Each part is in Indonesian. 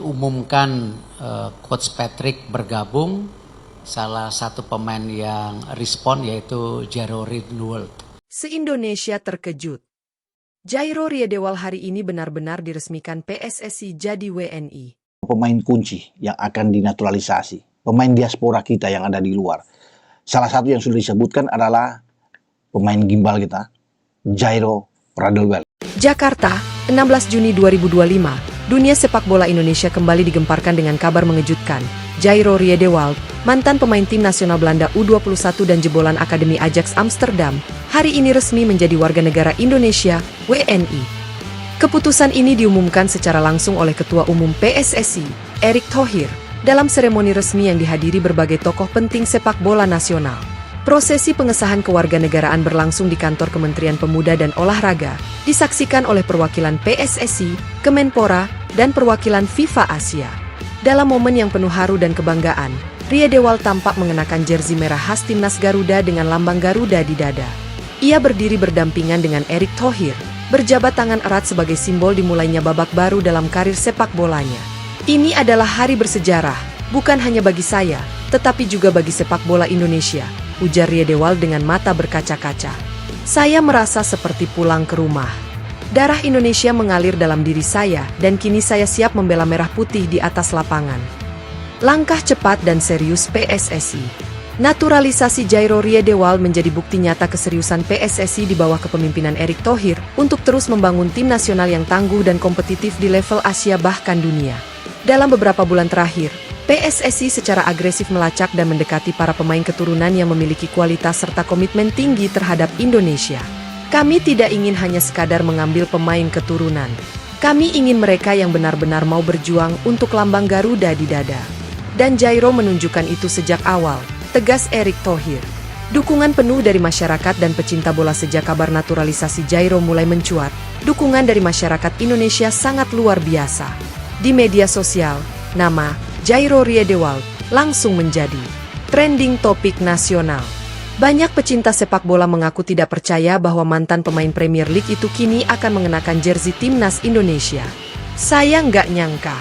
Umumkan Coach Patrick bergabung, salah satu pemain yang respon yaitu Jairo Riedewald. Se-Indonesia terkejut. Jairo Riedewald hari ini benar-benar diresmikan PSSI jadi WNI. Pemain kunci yang akan dinaturalisasi, pemain diaspora kita yang ada di luar. Salah satu yang sudah disebutkan adalah pemain gimbal kita, Jairo Riedewald. Jakarta, 16 Juni 2025. Dunia sepak bola Indonesia kembali digemparkan dengan kabar mengejutkan. Jairo Riedewald, mantan pemain tim nasional Belanda U21 dan jebolan Akademi Ajax Amsterdam, hari ini resmi menjadi warga negara Indonesia, WNI. Keputusan ini diumumkan secara langsung oleh Ketua Umum PSSI, Erick Thohir, dalam seremoni resmi yang dihadiri berbagai tokoh penting sepak bola nasional. Prosesi pengesahan kewarganegaraan berlangsung di kantor Kementerian Pemuda dan Olahraga, disaksikan oleh perwakilan PSSI, Kemenpora, dan perwakilan FIFA Asia. Dalam momen yang penuh haru dan kebanggaan, Riedewald tampak mengenakan jersey merah khas timnas Garuda dengan lambang Garuda di dada. Ia berdiri berdampingan dengan Erick Thohir, berjabat tangan erat sebagai simbol dimulainya babak baru dalam karir sepak bolanya. Ini adalah hari bersejarah, bukan hanya bagi saya, tetapi juga bagi sepak bola Indonesia, ujar Riedewald dengan mata berkaca-kaca. Saya merasa seperti pulang ke rumah. Darah Indonesia mengalir dalam diri saya dan kini saya siap membela merah putih di atas lapangan. Langkah cepat dan serius PSSI. Naturalisasi Jairo Riedewald menjadi bukti nyata keseriusan PSSI di bawah kepemimpinan Erick Thohir untuk terus membangun tim nasional yang tangguh dan kompetitif di level Asia bahkan dunia. Dalam beberapa bulan terakhir, PSSI secara agresif melacak dan mendekati para pemain keturunan yang memiliki kualitas serta komitmen tinggi terhadap Indonesia. Kami tidak ingin hanya sekadar mengambil pemain keturunan. Kami ingin mereka yang benar-benar mau berjuang untuk lambang Garuda di dada. Dan Jairo menunjukkan itu sejak awal, tegas Erick Thohir. Dukungan penuh dari masyarakat dan pecinta bola sejak kabar naturalisasi Jairo mulai mencuat. Dukungan dari masyarakat Indonesia sangat luar biasa. Di media sosial, nama Jairo Riedewald langsung menjadi trending topik nasional. Banyak pecinta sepak bola mengaku tidak percaya bahwa mantan pemain Premier League itu kini akan mengenakan jersey timnas Indonesia. Saya nggak nyangka.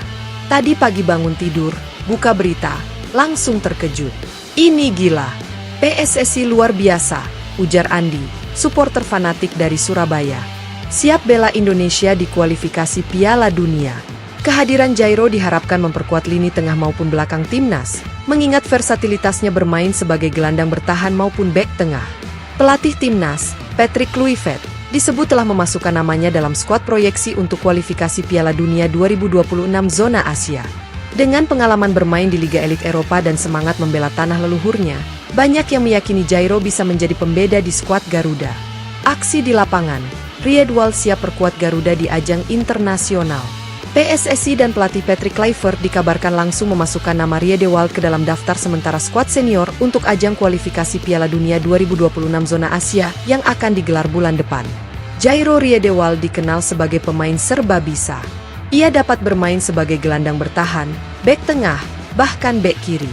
Tadi pagi bangun tidur, buka berita, langsung terkejut. Ini gila. PSSI luar biasa, ujar Andi, supporter fanatik dari Surabaya. Siap bela Indonesia di kualifikasi Piala Dunia. Kehadiran Jairo diharapkan memperkuat lini tengah maupun belakang timnas, mengingat versatilitasnya bermain sebagai gelandang bertahan maupun bek tengah. Pelatih timnas, Patrick Kluivert, disebut telah memasukkan namanya dalam skuad proyeksi untuk kualifikasi Piala Dunia 2026 zona Asia. Dengan pengalaman bermain di Liga Elit Eropa dan semangat membela tanah leluhurnya, banyak yang meyakini Jairo bisa menjadi pembeda di skuad Garuda. Aksi di lapangan, Riedewald siap perkuat Garuda di ajang internasional. PSSI dan pelatih Patrick Kluivert dikabarkan langsung memasukkan nama Riedewald ke dalam daftar sementara skuad senior untuk ajang kualifikasi Piala Dunia 2026 zona Asia yang akan digelar bulan depan. Jairo Riedewald dikenal sebagai pemain serba bisa. Ia dapat bermain sebagai gelandang bertahan, bek tengah, bahkan bek kiri.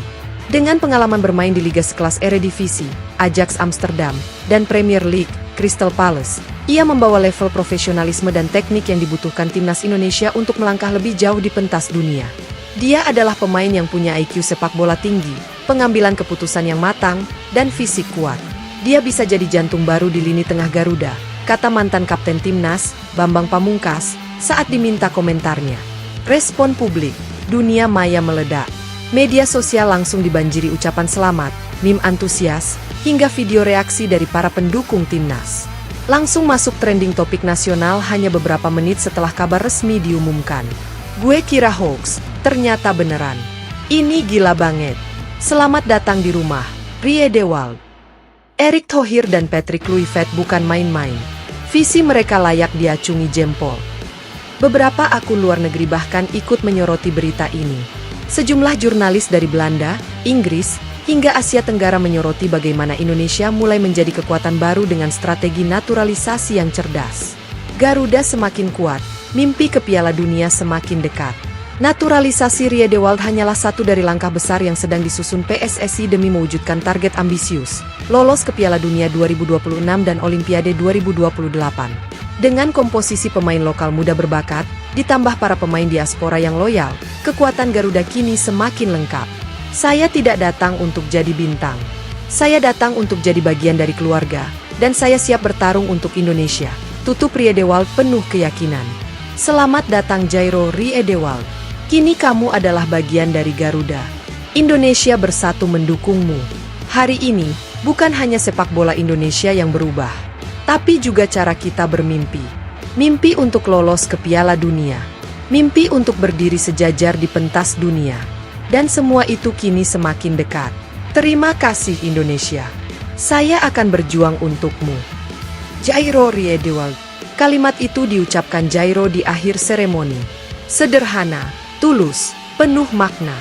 Dengan pengalaman bermain di liga sekelas Eredivisie, Ajax Amsterdam, dan Premier League, Crystal Palace, ia membawa level profesionalisme dan teknik yang dibutuhkan timnas Indonesia untuk melangkah lebih jauh di pentas dunia. Dia adalah pemain yang punya IQ sepak bola tinggi, pengambilan keputusan yang matang, dan fisik kuat. Dia bisa jadi jantung baru di lini tengah Garuda, kata mantan kapten timnas, Bambang Pamungkas, saat diminta komentarnya. Respon publik, dunia maya meledak. Media sosial langsung dibanjiri ucapan selamat, meme antusias, hingga video reaksi dari para pendukung timnas. Langsung masuk trending topik nasional hanya beberapa menit setelah kabar resmi diumumkan. Gue kira hoax, ternyata beneran. Ini gila banget. Selamat datang di rumah, Riedewald. Erick Thohir dan Patrick Kluivert bukan main-main. Visi mereka layak diacungi jempol. Beberapa akun luar negeri bahkan ikut menyoroti berita ini. Sejumlah jurnalis dari Belanda, Inggris, hingga Asia Tenggara menyoroti bagaimana Indonesia mulai menjadi kekuatan baru dengan strategi naturalisasi yang cerdas. Garuda semakin kuat, mimpi ke Piala Dunia semakin dekat. Naturalisasi Riedewald hanyalah satu dari langkah besar yang sedang disusun PSSI demi mewujudkan target ambisius, lolos ke Piala Dunia 2026 dan Olimpiade 2028. Dengan komposisi pemain lokal muda berbakat, ditambah para pemain diaspora yang loyal, kekuatan Garuda kini semakin lengkap. Saya tidak datang untuk jadi bintang. Saya datang untuk jadi bagian dari keluarga, dan saya siap bertarung untuk Indonesia. Tutup Riedewald penuh keyakinan. Selamat datang Jairo Riedewald. Kini kamu adalah bagian dari Garuda. Indonesia bersatu mendukungmu. Hari ini, bukan hanya sepak bola Indonesia yang berubah, tapi juga cara kita bermimpi. Mimpi untuk lolos ke Piala Dunia. Mimpi untuk berdiri sejajar di pentas dunia. Dan semua itu kini semakin dekat. Terima kasih Indonesia. Saya akan berjuang untukmu. Jairo Riedewald. Kalimat itu diucapkan Jairo di akhir seremoni. Sederhana, tulus, penuh makna.